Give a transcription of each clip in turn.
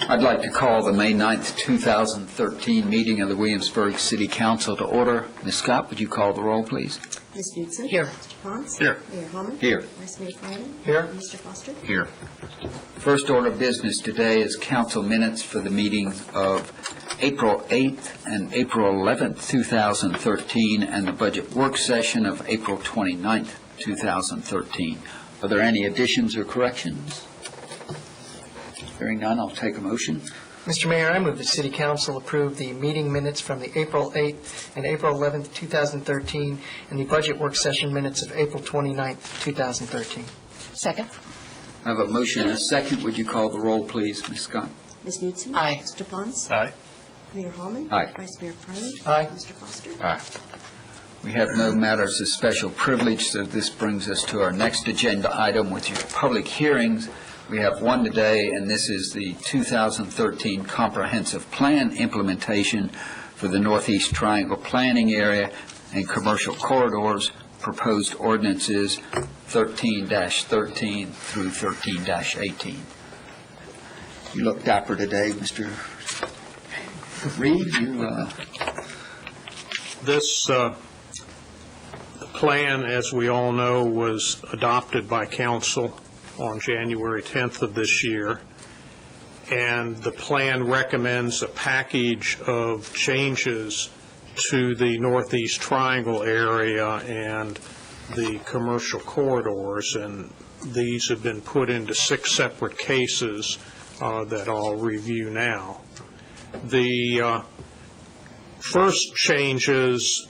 I'd like to call the May 9th, 2013 meeting of the Williamsburg City Council to order. Ms. Scott, would you call the roll, please? Ms. Knudsen? Here. Mr. Pons? Here. Mayor Holman? Here. Vice Mayor Fryland? Here. Mr. Foster? Here. First order of business today is council minutes for the meeting of April 8th and April 11th, 2013, and the budget work session of April 29th, 2013. Are there any additions or corrections? Hearing none, I'll take a motion. Mr. Mayor, I move the City Council approve the meeting minutes from the April 8th and April 11th, 2013, and the budget work session minutes of April 29th, 2013. Second. I have a motion and a second. Would you call the roll, please, Ms. Scott? Ms. Knudsen? Aye. Mr. Pons? Aye. Mayor Holman? Aye. Vice Mayor Fryland? Aye. Mr. Foster? Aye. We have no matters of special privilege, so this brings us to our next agenda item, which is public hearings. We have one today, and this is the 2013 Comprehensive Plan implementation for the Northeast Triangle Planning Area and Commercial Corridors, proposed ordinances 13-13 through 13-18. You look dapper today, Mr. Reed. This plan, as we all know, was adopted by Council on January 10th of this year, and the plan recommends a package of changes to the Northeast Triangle area and the commercial corridors, and these have been put into 6 separate cases that I'll review now. The first changes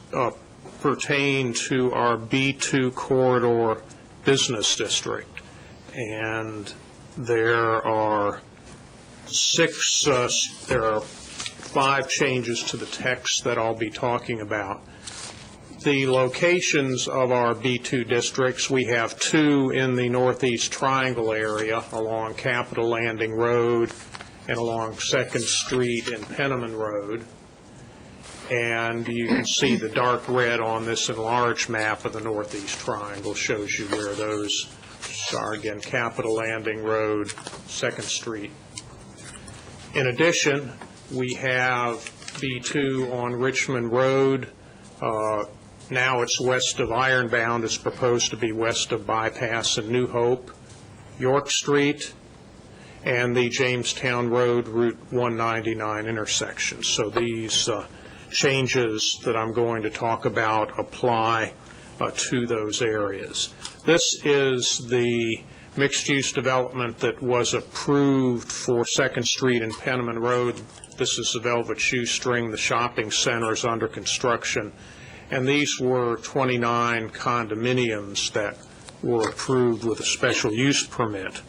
pertain to our B2 corridor business district, and there are 5 changes to the text that I'll be talking about. The locations of our B2 districts, we have 2 in the Northeast Triangle area along Capitol Landing Road and along 2nd Street and Penniman Road. And you can see the dark red on this enlarged map of the Northeast Triangle shows you where those are. Again, Capitol Landing Road, 2nd Street. In addition, we have B2 on Richmond Road. Now it's west of Ironbound. It's proposed to be west of Bypass and New Hope, York Street, and the Jamestown Road Route 199 intersection. So these changes that I'm going to talk about apply to those areas. This is the mixed-use development that was approved for 2nd Street and Penniman Road. This is the Velvet Shoestring. The shopping center is under construction. And these were 29 condominiums that were approved with a special use permit.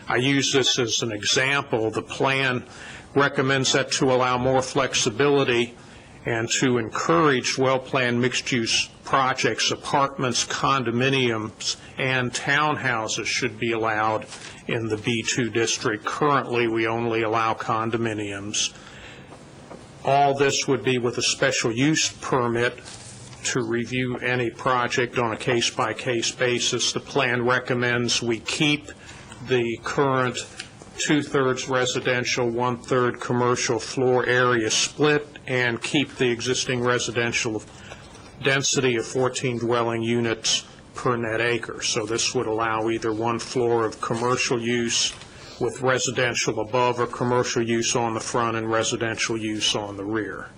I use this as an example. The plan recommends that to allow more flexibility and to encourage well-planned mixed-use projects, apartments, condominiums, and townhouses should be allowed in the B2 district. Currently, we only allow condominiums. All this would be with a special use permit to review any project on a case-by-case basis. The plan recommends we keep the current 2/3 residential, 1/3 commercial floor area split and keep the existing residential density of 14 dwelling units per net acre. So this would allow either 1 floor of commercial use with residential above or commercial use on the front and residential use on the rear.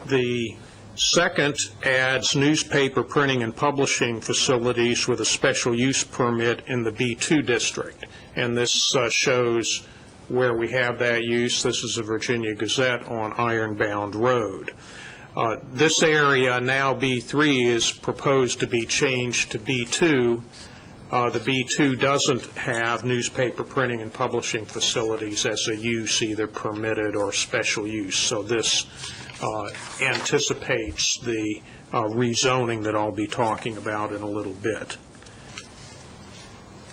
The second adds newspaper printing and publishing facilities with a special use permit in the B2 district. And this shows where we have that use. This is a Virginia Gazette on Ironbound Road. This area, now B3, is proposed to be changed to B2. The B2 doesn't have newspaper printing and publishing facilities as a use, either permitted or special use. So this anticipates the rezoning that I'll be talking about in a little bit.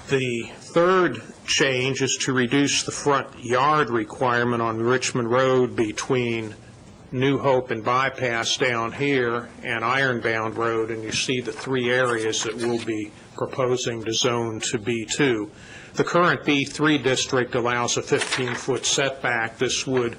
The third change is to reduce the front yard requirement on Richmond Road between New Hope and Bypass down here and Ironbound Road, and you see the 3 areas that we'll be proposing to zone to B2. The current B3 district allows a 15-foot setback. This would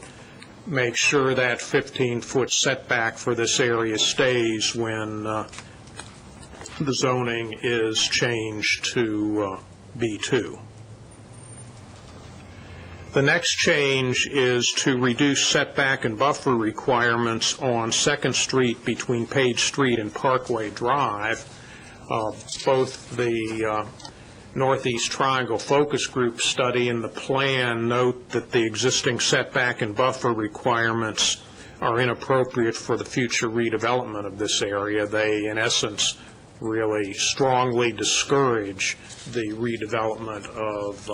make sure that 15-foot setback for this area stays when the zoning is changed to B2. The next change is to reduce setback and buffer requirements on 2nd Street between Page Street and Parkway Drive. Both the Northeast Triangle Focus Group study and the plan note that the existing setback and buffer requirements are inappropriate for the future redevelopment of this area. They, in essence, really strongly discourage the redevelopment of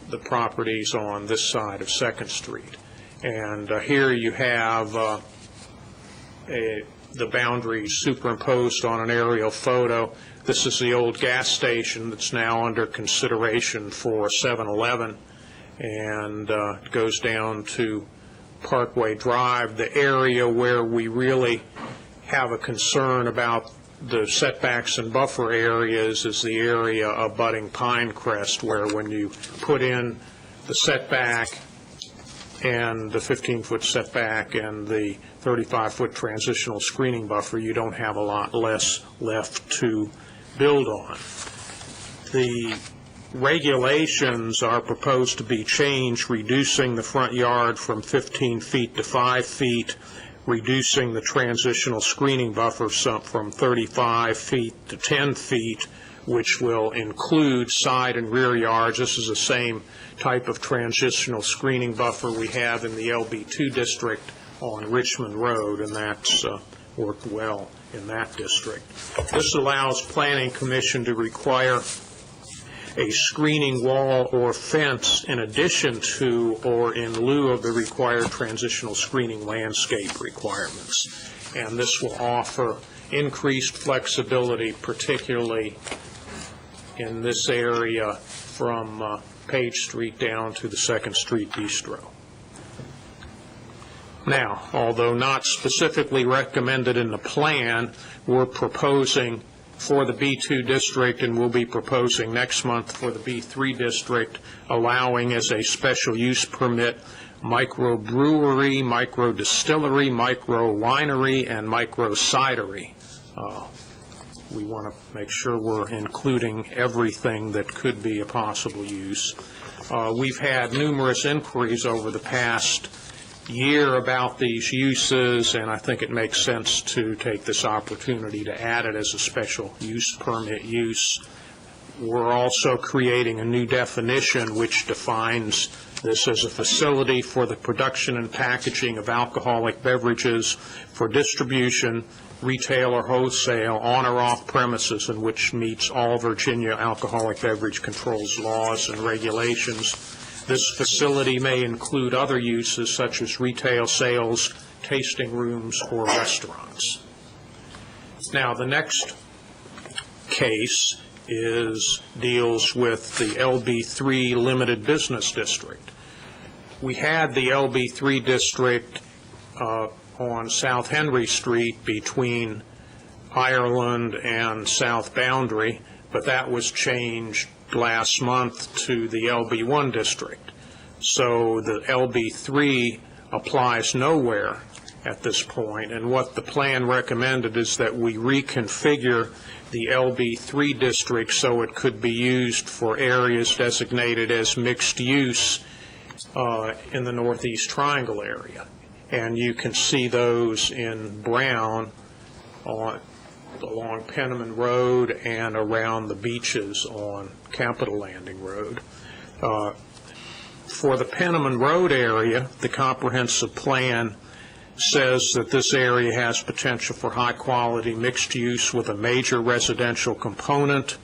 the properties on this side of 2nd Street. And here you have the boundaries superimposed on an aerial photo. This is the old gas station that's now under consideration for 7-Eleven, and it goes down to Parkway Drive. The area where we really have a concern about the setbacks and buffer areas is the area abutting Pinecrest, where when you put in the setback and the 15-foot setback and the 35-foot transitional screening buffer, you don't have a lot less left to build on. The regulations are proposed to be changed, reducing the front yard from 15 feet to 5 feet, reducing the transitional screening buffer from 35 feet to 10 feet, which will include side and rear yards. This is the same type of transitional screening buffer we have in the LB2 district on Richmond Road, and that's worked well in that district. This allows Planning Commission to require a screening wall or fence in addition to or in lieu of the required transitional screening landscape requirements. And this will offer increased flexibility, particularly in this area from Page Street down to the 2nd Street Bistro. Now, although not specifically recommended in the plan, we're proposing for the B2 district, and we'll be proposing next month for the B3 district, allowing as a special use permit microbrewery, microdistillery, microwinery, and microcidery. We want to make sure we're including everything that could be a possible use. We've had numerous inquiries over the past year about these uses, and I think it makes sense to take this opportunity to add it as a special use permit use. We're also creating a new definition which defines this as a facility for the production and packaging of alcoholic beverages for distribution, retail or wholesale, on or off premises, and which meets all Virginia alcoholic beverage controls laws and regulations. This facility may include other uses such as retail sales, tasting rooms, or restaurants. Now, the next case deals with the LB3 Limited Business District. We had the LB3 district on South Henry Street between Ireland and South Boundary, but that was changed last month to the LB1 district. So the LB3 applies nowhere at this point, and what the plan recommended is that we reconfigure the LB3 district so it could be used for areas designated as mixed use in the Northeast Triangle area. And you can see those in brown along Penniman Road and around the beaches on Capitol Landing Road. For the Penniman Road area, the comprehensive plan says that this area has potential for high-quality mixed use with a major residential component.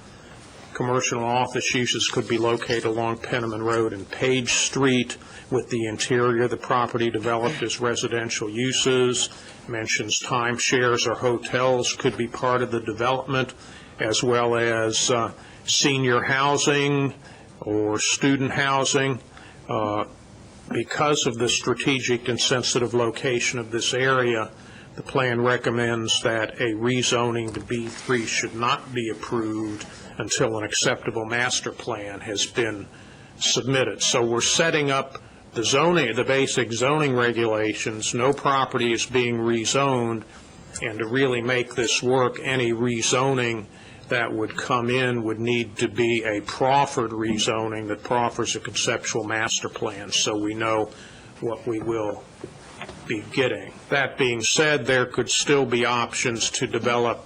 Commercial and office uses could be located along Penniman Road and Page Street, with the interior of the property developed as residential uses. Mentions timeshares or hotels could be part of the development, as well as senior housing or student housing. Because of the strategic and sensitive location of this area, the plan recommends that a rezoning to B3 should not be approved until an acceptable master plan has been submitted. So we're setting up the zoning, the basic zoning regulations. No property is being rezoned, and to really make this work, any rezoning that would come in would need to be a proffered rezoning that proffers a conceptual master plan, so we know what we will be getting. That being said, there could still be options to develop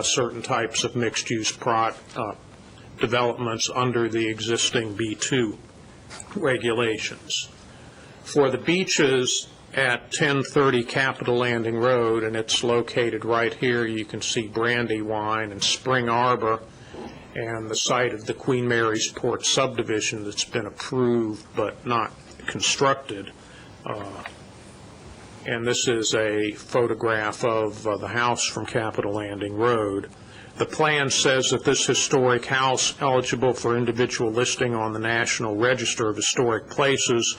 certain types of mixed-use developments under the existing B2 regulations. For the beaches at 1030 Capitol Landing Road, and it's located right here, you can see Brandywine and Spring Arbor and the site of the Queen Mary's Port subdivision that's been approved but not constructed. And this is a photograph of the house from Capitol Landing Road. The plan says that this historic house, eligible for individual listing on the National Register of Historic Places,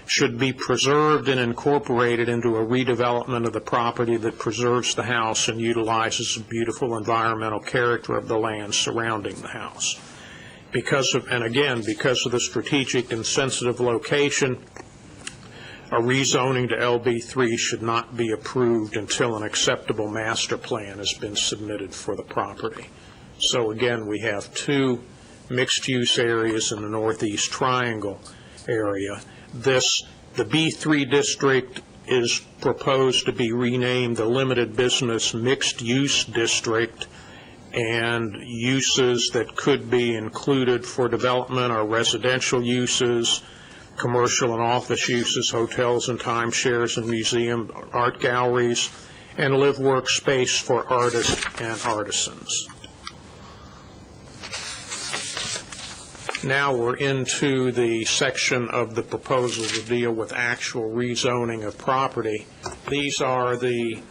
should be preserved and incorporated into a redevelopment of the property that preserves the house and utilizes the beautiful environmental character of the land surrounding the house. Because of the strategic and sensitive location, a rezoning to LB3 should not be approved until an acceptable master plan has been submitted for the property. So again, we have two mixed-use areas in the Northeast Triangle area. The B3 district is proposed to be renamed the Limited Business Mixed Use District, and uses that could be included for development are residential uses, commercial and office uses, hotels and timeshares and museum art galleries, and live workspace for artists and artisans. Now we're into the section of the proposal to deal with actual rezoning of property. These are the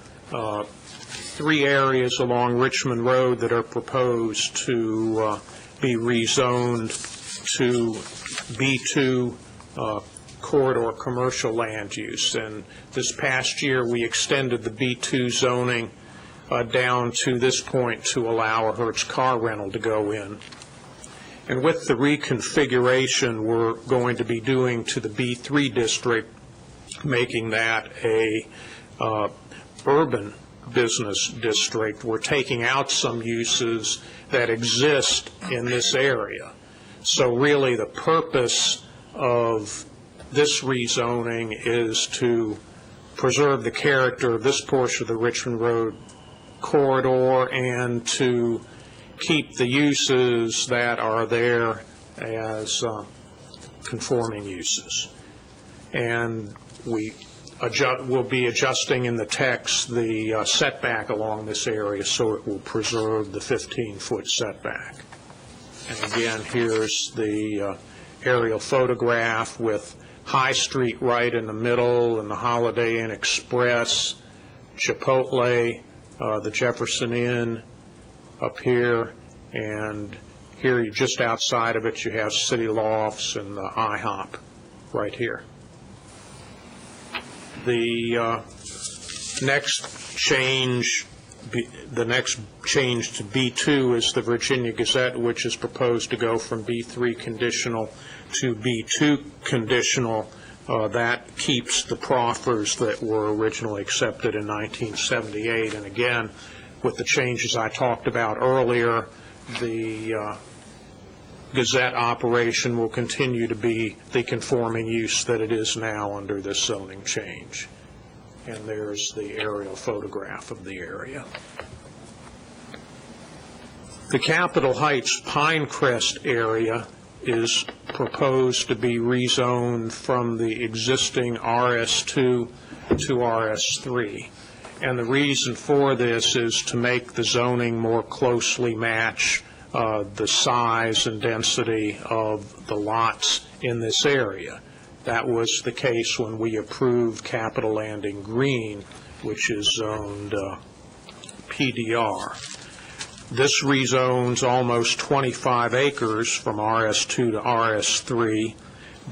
three areas along Richmond Road that are proposed to be rezoned to B2 corridor commercial land use. And this past year we extended the B2 zoning down to this point to allow a Hertz car rental to go in. And with the reconfiguration we're going to be doing to the B3 district, making that a urban business district, we're taking out some uses that exist in this area. So really the purpose of this rezoning is to preserve the character of this portion of the Richmond Road corridor and to keep the uses that are there as conforming uses. And we'll be adjusting in the text the setback along this area so it will preserve the 15-foot setback. And again, here's the aerial photograph with High Street right in the middle and the Holiday Inn Express, Chipotle, the Jefferson Inn up here, and here just outside of it you have City Lofts and the IHOP right here. The next change to B2 is the Virginia Gazette, which is proposed to go from B3 conditional to B2 conditional. That keeps the proffers that were originally accepted in 1978. And again, with the changes I talked about earlier, the Gazette operation will continue to be the conforming use that it is now under this zoning change. And there's the aerial photograph of the area. The Capitol Heights Pinecrest area is proposed to be rezoned from the existing RS2 to RS3. And the reason for this is to make the zoning more closely match the size and density of the lots in this area. That was the case when we approved Capitol Landing Green, which is zoned PDR. This rezones almost 25 acres from RS2 to RS3.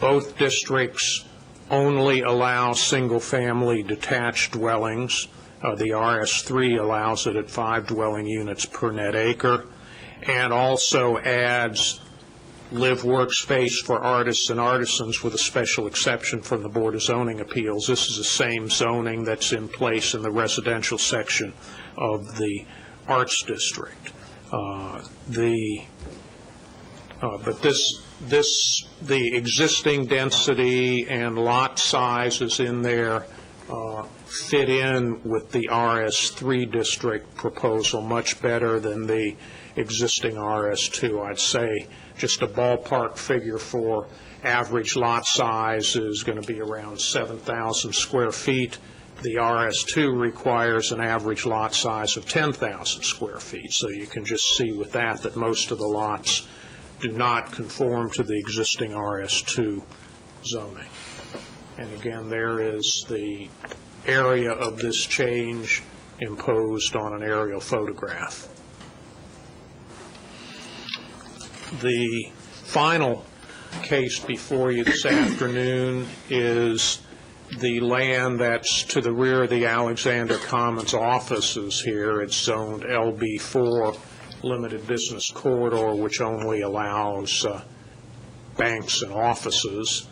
Both districts only allow single-family detached dwellings. The RS3 allows it at 5 dwelling units per net acre. and also adds live workspace for artists and artisans with a special exception from the Board of Zoning Appeals. This is the same zoning that's in place in the residential section of the Arts District. But the existing density and lot sizes in there fit in with the RS3 district proposal much better than the existing RS2. I'd say just a ballpark figure for average lot size is going to be around 7,000 square feet. The RS2 requires an average lot size of 10,000 square feet. So you can just see with that most of the lots do not conform to the existing RS2 zoning. And again, there is the area of this change imposed on an aerial photograph. The final case before you this afternoon is the land that's to the rear of the Alexander Commons offices here. It's zoned LB4, Limited Business Corridor, which only allows banks and offices.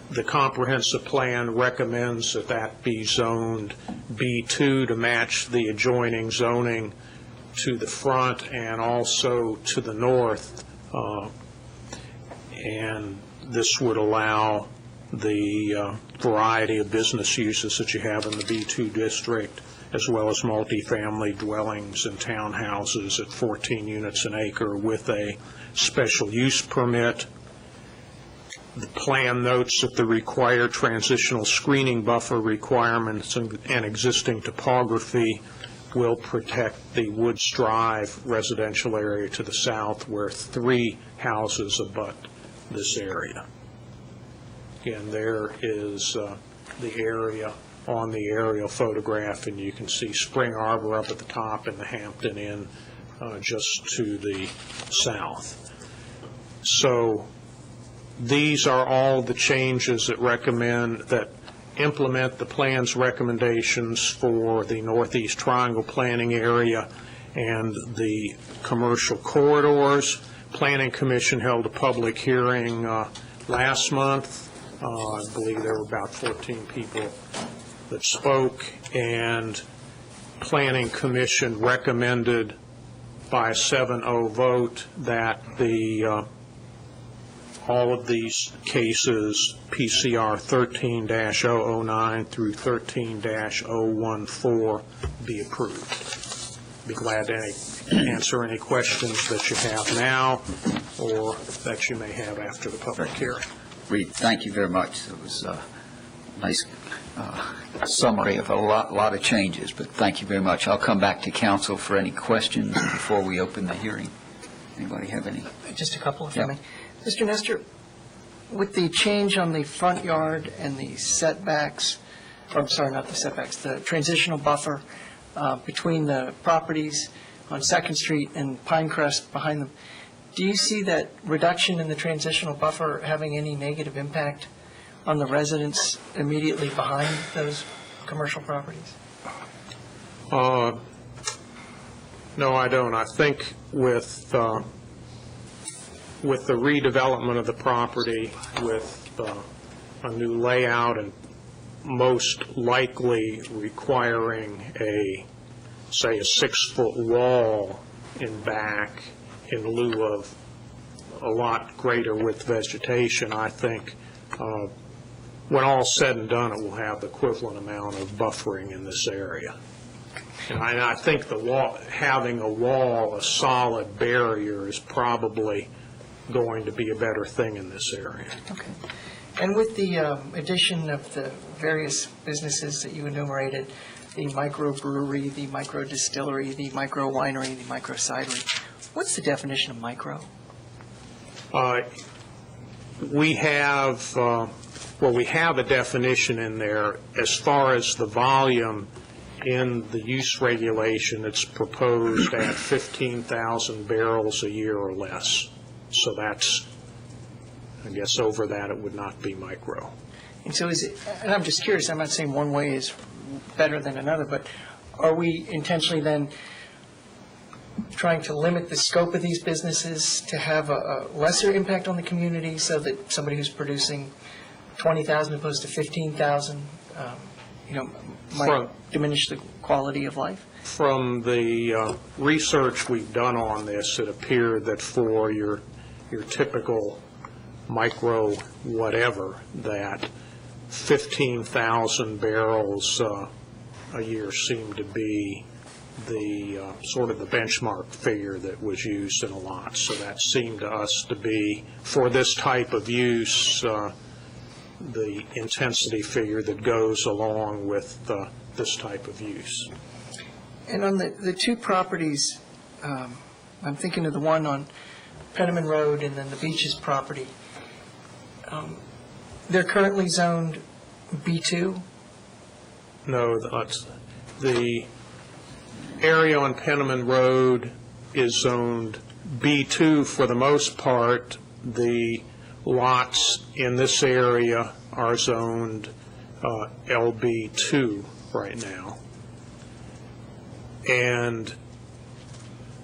The comprehensive plan recommends that that be zoned B2 to match the adjoining zoning to the front and also to the north, and this would allow the variety of business uses that you have in the B2 district, as well as multifamily dwellings and townhouses at 14 units an acre with a special use permit. The plan notes that the required transitional screening buffer requirements and existing topography will protect the Woods Drive residential area to the south, where 3 houses abut this area. Again, there is the area on the aerial photograph, and you can see Spring Arbor up at the top and the Hampton Inn just to the south. So these are all the changes that implement the plan's recommendations for the Northeast Triangle planning area and the commercial corridors. Planning Commission held a public hearing last month. I believe there were about 14 people that spoke, and Planning Commission recommended by a 7-0 vote that all of these cases, PCR 13-009 through 13-014, be approved. Be glad to answer any questions that you have now or that you may have after the public hearing. Reed, thank you very much. It was a nice summary of a lot of changes, but thank you very much. I'll come back to council for any questions before we open the hearing. Anybody have any? Just a couple, if Yeah. I may. Mr. Nestor, with the change on the front yard and the setbacks, or I'm sorry, not the setbacks, the transitional buffer between the properties on 2nd Street and Pinecrest behind them, do you see that reduction in the transitional buffer having any negative impact on the residents immediately behind those commercial properties? No, I don't. I think with the redevelopment of the property, with a new layout and most likely requiring say a 6-foot wall in back in lieu of a lot greater width vegetation, I think when all's said and done, it will have the equivalent amount of buffering in this area. And I think having a wall, a solid barrier, is probably going to be a better thing in this area. Okay. And with the addition of the various businesses that you enumerated, the microbrewery, the microdistillery, the micro winery, the micro cidery, what's the definition of micro? We have a definition in there. As far as the volume in the use regulation, it's proposed at 15,000 barrels a year or less. So that's, I guess, over that it would not be micro. And so and I'm just curious, I'm not saying one way is better than another, but are we intentionally then trying to limit the scope of these businesses to have a lesser impact on the community so that somebody who's producing 20,000 opposed to 15,000, might diminish the quality of life? From the research we've done on this, it appeared that for your typical micro whatever, that 15,000 barrels a year seemed to be the sort of the benchmark figure that was used in a lot. So that seemed to us to be, for this type of use, the intensity figure that goes along with this type of use. And on the two properties, I'm thinking of the one on Penniman Road and then the Beaches property. They're currently zoned B2? No, the area on Penniman Road is zoned B2 for the most part. The lots in this area are zoned LB2 right now. And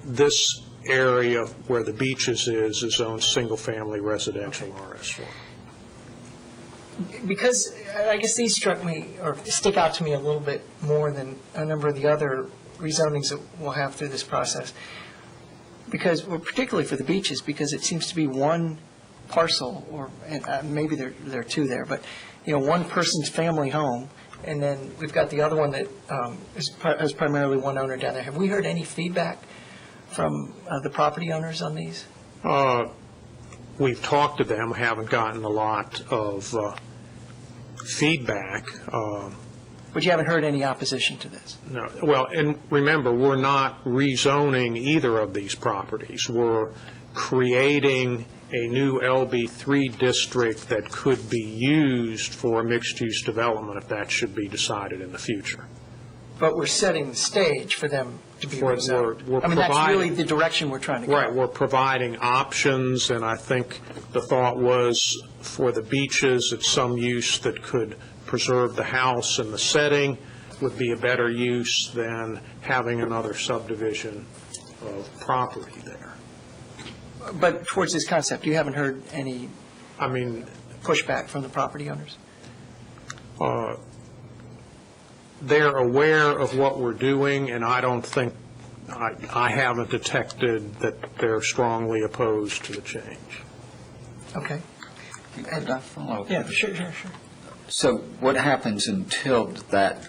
this area where the Beaches is zoned single-family residential RS1. Because I guess these struck me, or stick out to me a little bit more than a number of the other rezonings that we'll have through this process. Because, well, particularly for the Beaches, because it seems to be one parcel, or maybe there are two there, but one person's family home, and then we've got the other one that is primarily one owner down there. Have we heard any feedback from the property owners on these? We've talked to them, haven't gotten a lot of feedback. But you haven't heard any opposition to this? No. Well, and remember, we're not rezoning either of these properties. We're creating a new LB3 district that could be used for mixed-use development if that should be decided in the future. But we're setting the stage for them to be rezoned. We're that's really the direction we're trying to go. Right, we're providing options, and I think the thought was for the Beaches, it's some use that could preserve the house and the setting would be a better use than having another subdivision of property there. But towards this concept, you haven't heard any pushback from the property owners? They're aware of what we're doing, and I don't think, I haven't detected that they're strongly opposed to the change. Okay. Could I follow up? Yeah, sure. So what happens until that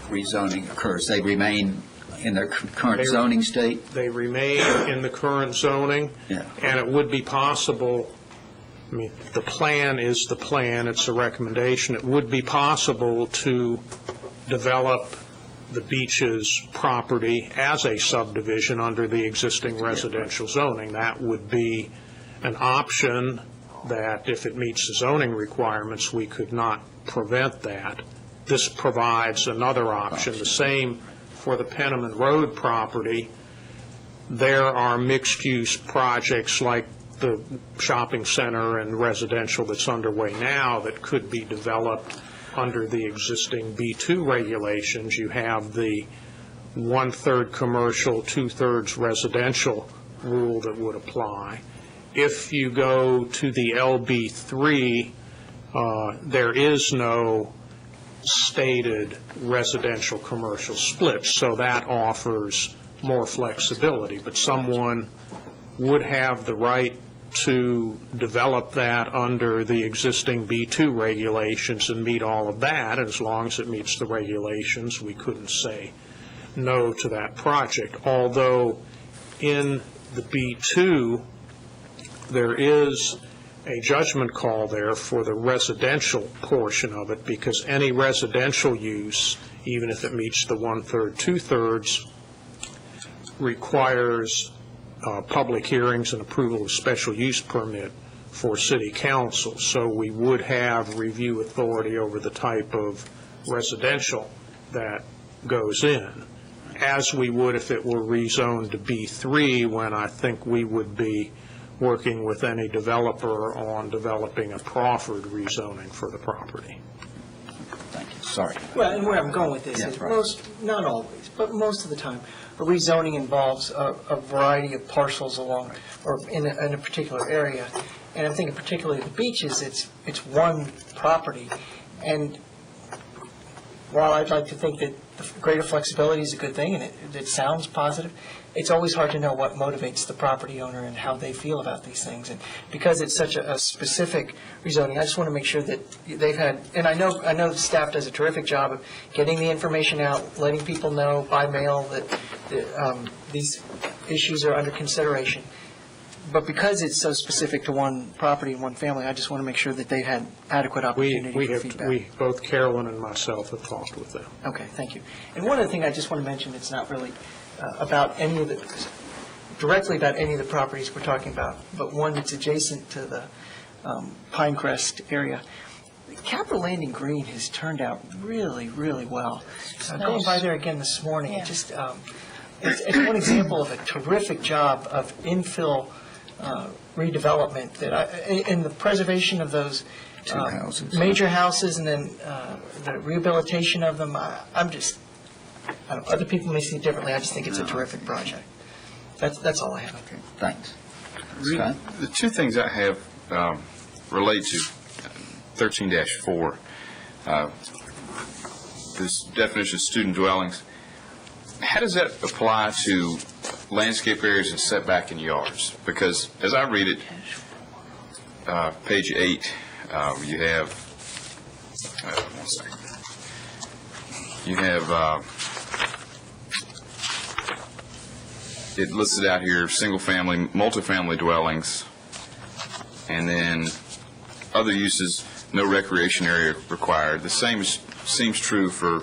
rezoning occurs? They remain in their current zoning state? They remain in the current zoning, Yeah. and it would be possible, the plan is the plan, it's a recommendation. It would be possible to develop the Beaches property as a subdivision under the existing residential zoning. That would be an option that if it meets the zoning requirements, we could not prevent that. This provides another option. The same for the Penniman Road property. There are mixed-use projects like the shopping center and residential that's underway now that could be developed under the existing B2 regulations. You have the 1/3 commercial, 2/3 residential rule that would apply. If you go to the LB3, there is no stated residential commercial split, so that offers more flexibility. But someone would have the right to develop that under the existing B2 regulations and meet all of that. As long as it meets the regulations, we couldn't say no to that project. Although in the B2, there is a judgment call there for the residential portion of it, because any residential use, even if it meets the 1/3, 2/3, requires public hearings and approval of special use permit for city council. So we would have review authority over the type of residential that goes in, as we would if it were rezoned to B3, when I think we would be working with any developer on developing a proffered rezoning for the property. Thank you. sorry. Well, and where I'm going with this Yeah, is right. not always, but most of the time, a rezoning involves a variety of parcels along, or in a particular area. And I'm thinking particularly the beaches, it's one property. And while I'd like to think that the greater flexibility is a good thing, and it sounds positive, it's always hard to know what motivates the property owner and how they feel about these things. And because it's such a specific rezoning, I just want to make sure that they've had, and I know the staff does a terrific job of getting the information out, letting people know by mail that these issues are under consideration. But because it's so specific to one property and one family, I just want to make sure that they've had adequate opportunity for feedback. Both Carolyn and myself have talked with them. Okay, thank you. And one other thing I just want to mention, it's not really directly about any of the properties we're talking about, but one that's adjacent to the Pinecrest area. Capital Landing Green has turned out really, really well. Going by there again this morning, Yeah. it's one example of a terrific job of infill redevelopment in the preservation of those Two houses. major houses, and then the rehabilitation of them. I don't know, other people may see it differently. I just think it's a terrific project. That's all I have. Okay, thanks. Scott? The two things I have relate to 13-4, this definition of student dwellings. How does that apply to landscape areas and setback in yards? Because as I read it, page 8, you have, one second. You have, it listed out here, single-family, multifamily dwellings, and then other uses, no recreation area required. The same seems true for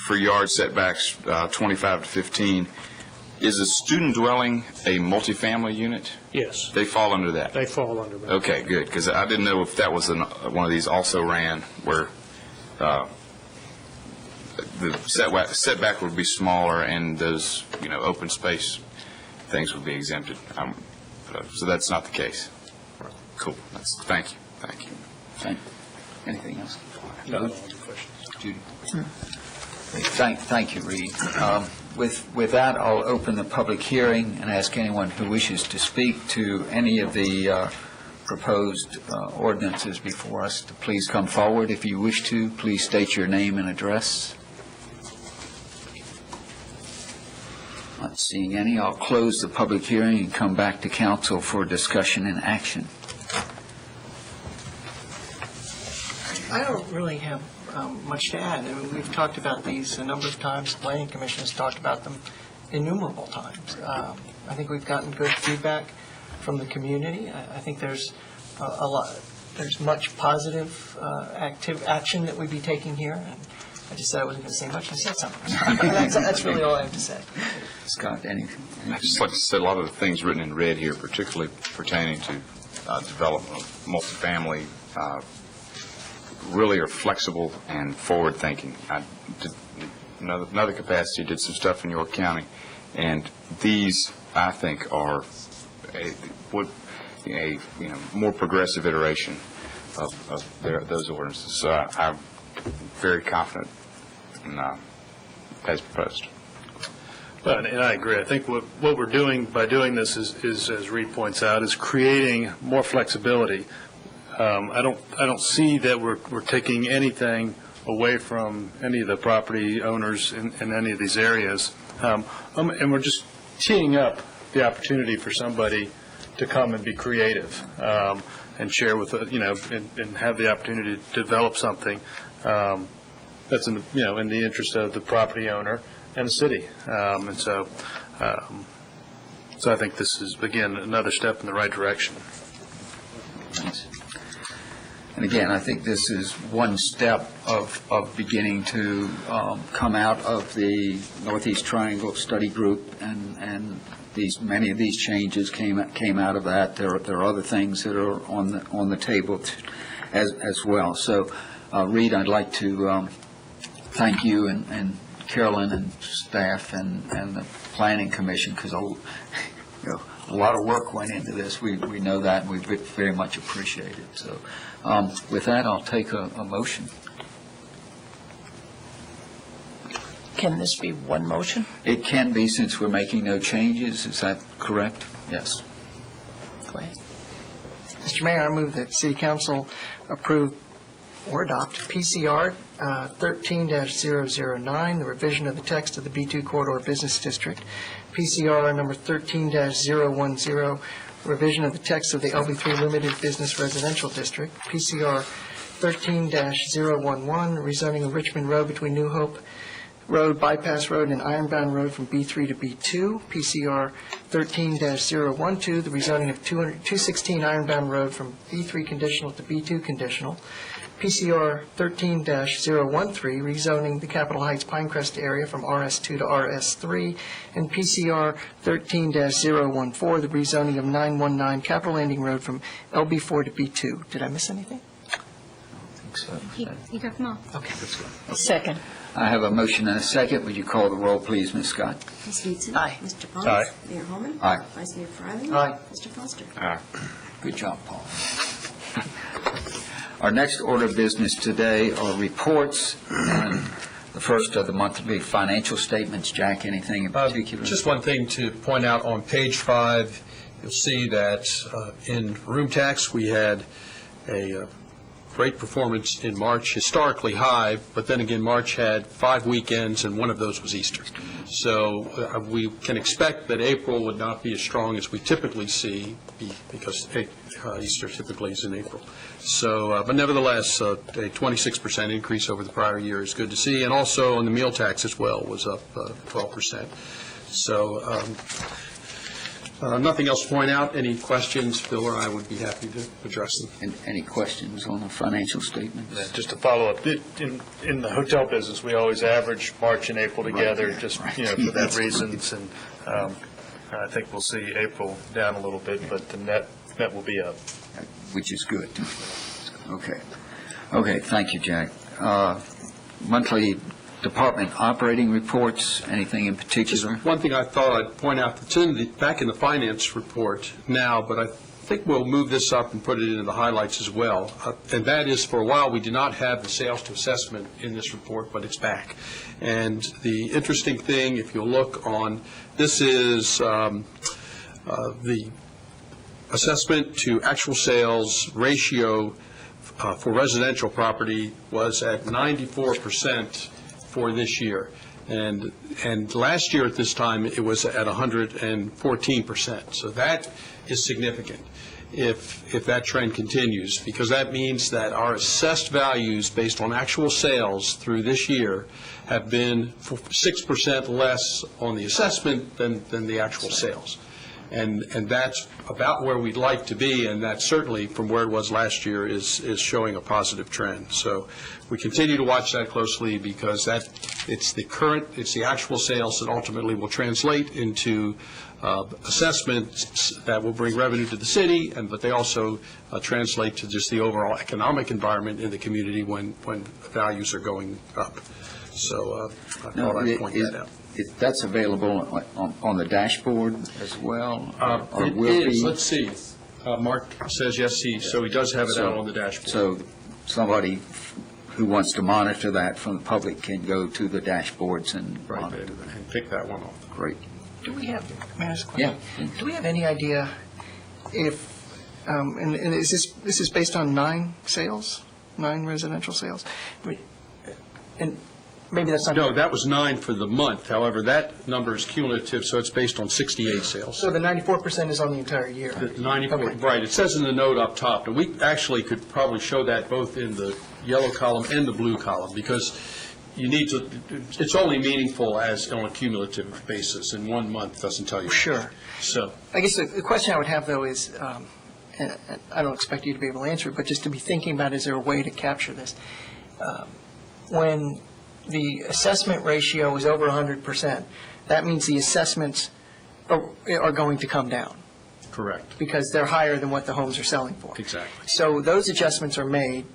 for yard setbacks, 25 to 15. Is a student dwelling a multifamily unit? Yes, They fall under that? they fall under that. Okay, good, because I didn't know if that was one of these also ran where the setback would be smaller and those, open space things would be exempted. So that's not the case. Cool. Thank you. Thank you. Anything else? No. Judy? Thank you, Reed. With that, I'll open the public hearing and ask anyone who wishes to speak to any of the proposed ordinances before us to please come forward. If you wish to, please state your name and address. Not seeing any, I'll close the public hearing and come back to council for discussion and action. I don't really have much to add. I mean, we've talked about these a number of times. The Planning Commission has talked about them innumerable times. I think we've gotten good feedback from the community. I think there's there's much positive action that we'd be taking here. And I just said I wasn't going to say much. I said something. That's really all I have to say. Scott, anything? I'd just like to say a lot of the things written in red here, particularly pertaining to development of multifamily, really are flexible and forward-thinking. I did another capacity, did some stuff in York County, and these, I think, are a more progressive iteration of those ordinances. So I'm very confident in as proposed. And I agree. I think what we're doing by doing this is, as Reed points out, is creating more flexibility. I don't see that we're taking anything away from any of the property owners in any of these areas, and we're just teeing up the opportunity for somebody to come and be creative and share with and have the opportunity to develop something that's in the interest of the property owner and the city, and so I think this is again another step in the right direction. Thanks. And again, I think this is one step of beginning to come out of the Northeast Triangle Study Group, and many of these changes came out of that. There are other things that are on the table as well. So, Reed, I'd like to thank you and Carolyn and staff and the Planning Commission, because a lot of work went into this. We know that, and we very much appreciate it. So with that, I'll take a motion. Can this be one motion? It can be, since we're making no changes. Is that correct? Yes. Go ahead. Mr. Mayor, I move that City Council approve or adopt PCR 13-009, the revision of the text of the B2 Corridor Business District, PCR number 13-010, revision of the text of the LB3 Limited Business Residential District, PCR 13-011, rezoning of Richmond Road between New Hope Road, Bypass Road, and Ironbound Road from B3 to B2, PCR 13-012, the rezoning of 216 Ironbound Road from B3 conditional to B2 conditional, PCR 13-013, rezoning the Capitol Heights Pinecrest area from RS2 to RS3, and PCR 13-014, the rezoning of 919 Capitol Landing Road from LB4 to B2. Did I miss anything? You got them all. Okay. Second. I have a motion and a second. Would you call the roll, please, Ms. Scott? Ms. Newton. Aye. Mr. Pons. Aye. Mayor Holman. Aye. Vice Mayor Fryland. Aye. Mr. Foster. Good job, Paul. Our next order of business today are reports, and the first of the monthly financial statements. Jack, anything in particular? Just one thing to point out on page 5, you'll see that in room tax, we had a great performance in March, historically high, but then again, March had 5 weekends, and one of those was Easter. So we can expect that April would not be as strong as we typically see, because Easter typically is in April. So, but nevertheless, a 26% increase over the prior year is good to see, and also on the meal tax as well was up 12%. So nothing else to point out. Any questions, Bill or I would be happy to address them. And any questions on the financial statements? Just to follow up, in the hotel business, we always average March and April together, just, for that reasons, and I think we'll see April down a little bit, but the net will be up. Which is good. Okay. Okay, thank you, Jack. Monthly department operating reports, anything in particular? One thing I thought I'd point out, it's back in the finance report now, but I think we'll move this up and put it into the highlights as well. And that is, for a while, we did not have the sales to assessment in this report, but it's back. And the interesting thing, if you'll look on, this is the assessment to actual sales ratio for residential property was at 94% for this year. And last year at this time, it was at 114%. So that is significant if that trend continues, because that means that our assessed values based on actual sales through this year have been 6% less on the assessment than the actual sales. And that's about where we'd like to be, and that certainly from where it was last year is showing a positive trend. So we continue to watch that closely, because it's the actual sales that ultimately will translate into assessments that will bring revenue to the city, but they also translate to just the overall economic environment in the community when values are going up. So I thought I'd point that out. That's available on the dashboard as well? Or It will is. be? Let's see. Mark says yes, so he does have it out on the dashboard. So somebody who wants to monitor that from the public can go to the dashboards and Right, monitor that. and pick that one off. Great. Do we have, may I ask a question? Yeah. Do we have any idea if, and is this is based on 9 residential sales? And maybe that's not. No, that was 9 for the month. However, that number is cumulative, so it's based on 68 sales. So the 94% is on the entire year? The 94, Okay. right. It says in the note up top, and we actually could probably show that both in the yellow column and the blue column, because you need to, it's only meaningful as on a cumulative basis, and 1 month doesn't tell you. Sure. So, I guess the question I would have, though, is, and I don't expect you to be able to answer it, but just to be thinking about, is there a way to capture this? When the assessment ratio is over 100%, that means the assessments are going to come down, correct. because they're higher than what the homes are selling for. Exactly. So those adjustments are made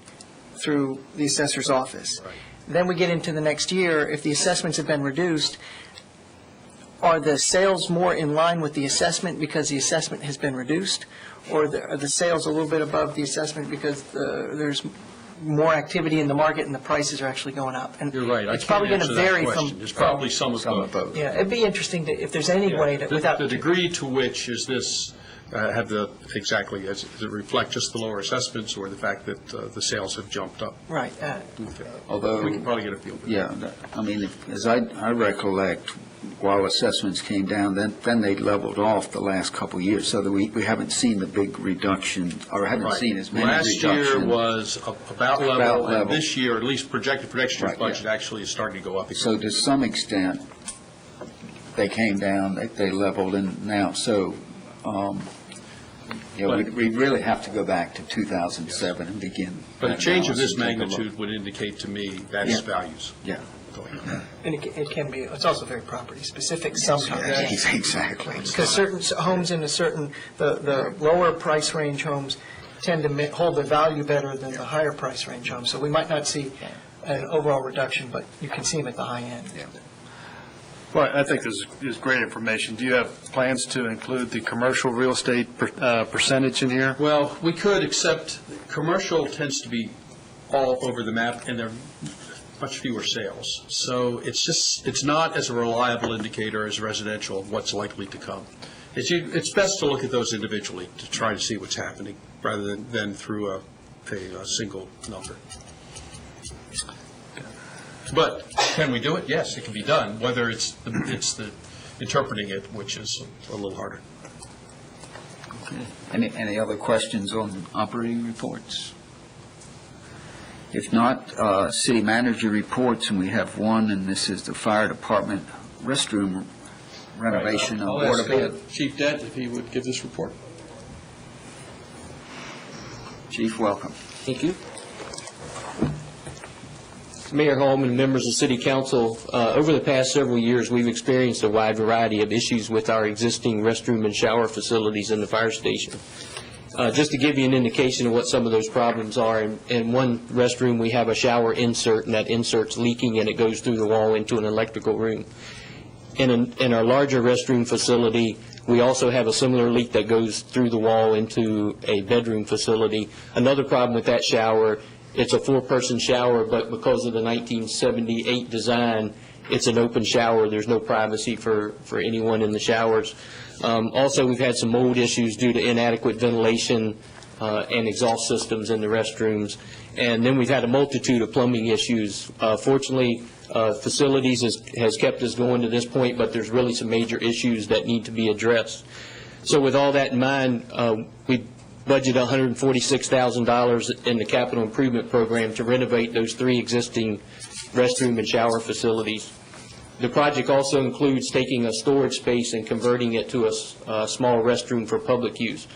through the assessor's office. Right. Then we get into the next year, if the assessments have been reduced, are the sales more in line with the assessment because the assessment has been reduced? Or are the sales a little bit above the assessment because there's more activity in the market and the prices are actually going up. And You're right. I it's can't probably going to answer that vary question. from. There's probably some of both. Yeah, it'd be interesting to, if there's any way to, without. The degree to which is this, have the, exactly, does it reflect just the lower assessments or the fact that the sales have jumped up? Right. Although, We can probably get a feel for that. yeah, I mean, as I recollect, while assessments came down, then they leveled off the last couple of years, so that we haven't seen the big reduction, or haven't Right. seen as many reductions. Last year was about level, and level. this year, at least projected for next year's Right, budget, yeah. actually is starting to go up again. So to some extent, they came down, they leveled, and now, so, we really have to go back to 2007 and begin. But a that change of analysis this and take a look. magnitude would indicate to me that is Yeah. values Yeah. going up. And it can be, it's also very property specific sometimes. Exactly. Because certain homes in a certain, the lower price range homes tend to hold their value better than the higher price range homes. So we might not see an overall reduction, but you can see them at the high end. Well, I think this is great information. Do you have plans to include the commercial real estate percentage in here? Well, we could, except commercial tends to be all over the map, and there are much fewer sales. So it's not as a reliable indicator as residential of what's likely to come. It's best to look at those individually to try to see what's happening, rather than through a single number. But can we do it? Yes, it can be done, whether it's the interpreting it, which is a little harder. Any other questions on operating reports? If not, city manager reports, and we have one, and this is the fire department restroom renovation on Board of Ed. Chief Dent, if he would give this report. Chief, welcome. Thank you. Mayor Holman, members of City Council, over the past several years, we've experienced a wide variety of issues with our existing restroom and shower facilities in the fire station. Just to give you an indication of what some of those problems are, in one restroom, we have a shower insert, and that insert's leaking, and it goes through the wall into an electrical room. In our larger restroom facility, we also have a similar leak that goes through the wall into a bedroom facility. Another problem with that shower, it's a four-person shower, but because of the 1978 design, it's an open shower. There's no privacy for anyone in the showers. Also, we've had some mold issues due to inadequate ventilation and exhaust systems in the restrooms. And then we've had a multitude of plumbing issues. Fortunately, facilities has kept us going to this point, but there's really some major issues that need to be addressed. So with all that in mind, we budgeted $146,000 in the capital improvement program to renovate those three existing restroom and shower facilities. The project also includes taking a storage space and converting it to a small restroom for public use.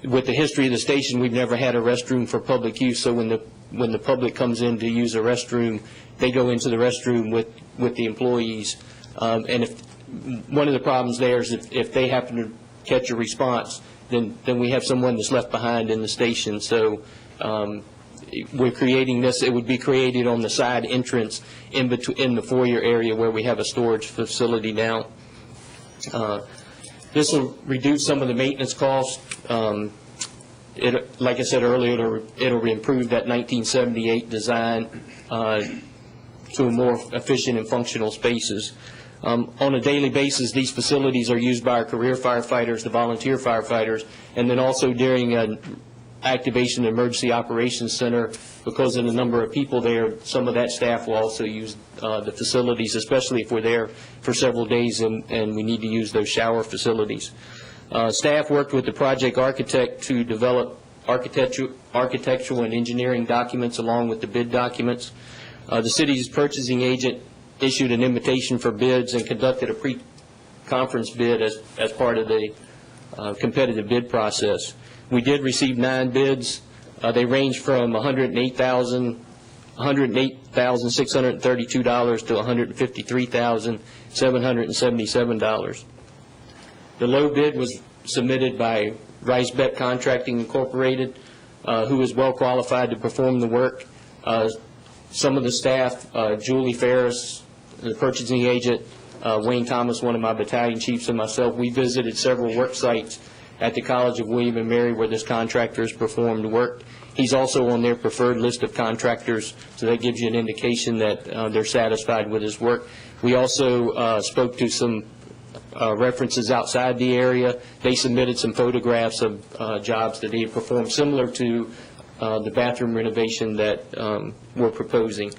With the history of the station, we've never had a restroom for public use, so when the public comes in to use a restroom, they go into the restroom with the employees. And if one of the problems there is if they happen to catch a response, then we have someone that's left behind in the station. So we're creating this. It would be created on the side entrance in the foyer area where we have a storage facility now. This will reduce some of the maintenance costs. Like I said earlier, it'll improve that 1978 design to a more efficient and functional spaces. On a daily basis, these facilities are used by our career firefighters, the volunteer firefighters, and then also during an activation emergency operations center, because of the number of people there, some of that staff will also use the facilities, especially if we're there for several days and we need to use those shower facilities. Staff worked with the project architect to develop architectural and engineering documents along with the bid documents. The city's purchasing agent issued an invitation for bids and conducted a pre-conference bid as part of the competitive bid process. We did receive 9 bids. They range from $108,632 to $153,777. The low bid was submitted by Rice-Beck Contracting Incorporated, who is well qualified to perform the work. Some of the staff, Julie Ferris, the purchasing agent, Wayne Thomas, one of my battalion chiefs, and myself, we visited several work sites at the College of William and Mary where this contractor has performed work, He's also on their preferred list of contractors, so that gives you an indication that they're satisfied with his work. We also spoke to some references outside the area. They submitted some photographs of jobs that he had performed similar to the bathroom renovation that we're proposing.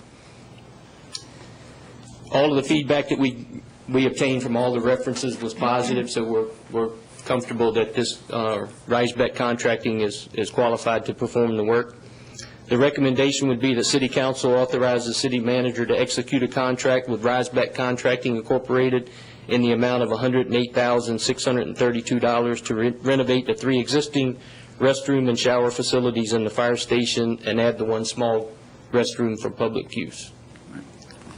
All of the feedback that we obtained from all the references was positive, so we're comfortable that this Reisbeck Contracting is qualified to perform the work. The recommendation would be that City Council authorize the city manager to execute a contract with Reisbeck Contracting Incorporated in the amount of $108,632 to renovate the 3 existing restroom and shower facilities in the fire station and add the 1 small restroom for public use.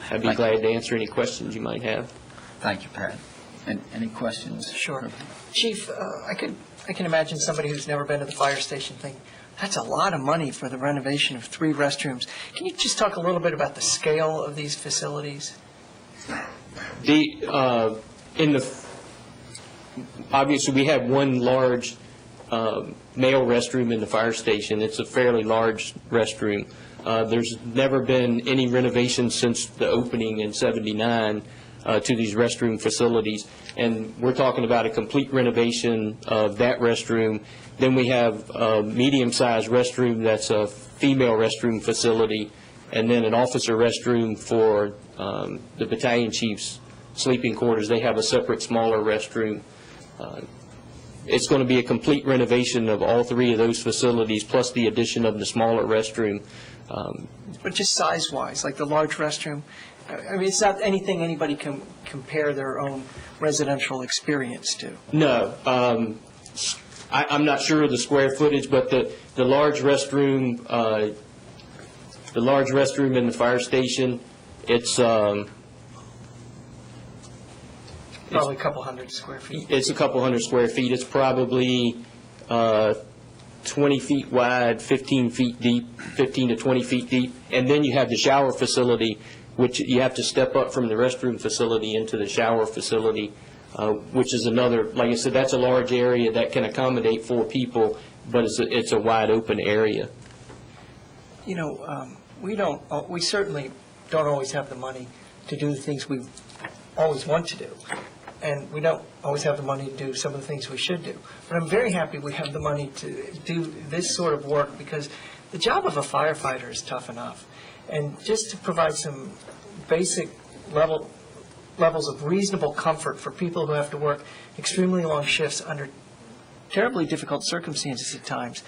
I'd be glad to answer any questions you might have. Thank you, Pat. And any questions? Sure. Chief, I can imagine somebody who's never been to the fire station thinking, that's a lot of money for the renovation of 3 restrooms. Can you just talk a little bit about the scale of these facilities? Obviously, we have 1 large male restroom in the fire station. It's a fairly large restroom. There's never been any renovation since the opening in '79 to these restroom facilities, and we're talking about a complete renovation of that restroom. Then we have a medium-sized restroom that's a female restroom facility, and then an officer restroom for the battalion chief's sleeping quarters. They have a separate smaller restroom. It's going to be a complete renovation of all 3 of those facilities, plus the addition of the smaller restroom. But just size-wise, like the large restroom, I mean, it's not anything anybody can compare their own residential experience to. No. I'm not sure of the square footage, but the large restroom, in the fire station, it's Probably a couple hundred square feet. It's a couple hundred square feet. It's probably 20 feet wide, 15 feet deep, 15 to 20 feet deep. And then you have the shower facility, which you have to step up from the restroom facility into the shower facility, which is another, like I said, that's a large area that can accommodate 4 people, but it's a wide open area. You know, we certainly don't always have the money to do the things we always want to do. And we don't always have the money to do some of the things we should do. But I'm very happy we have the money to do this sort of work, because the job of a firefighter is tough enough. And just to provide some basic levels of reasonable comfort for people who have to work extremely long shifts under terribly difficult circumstances at times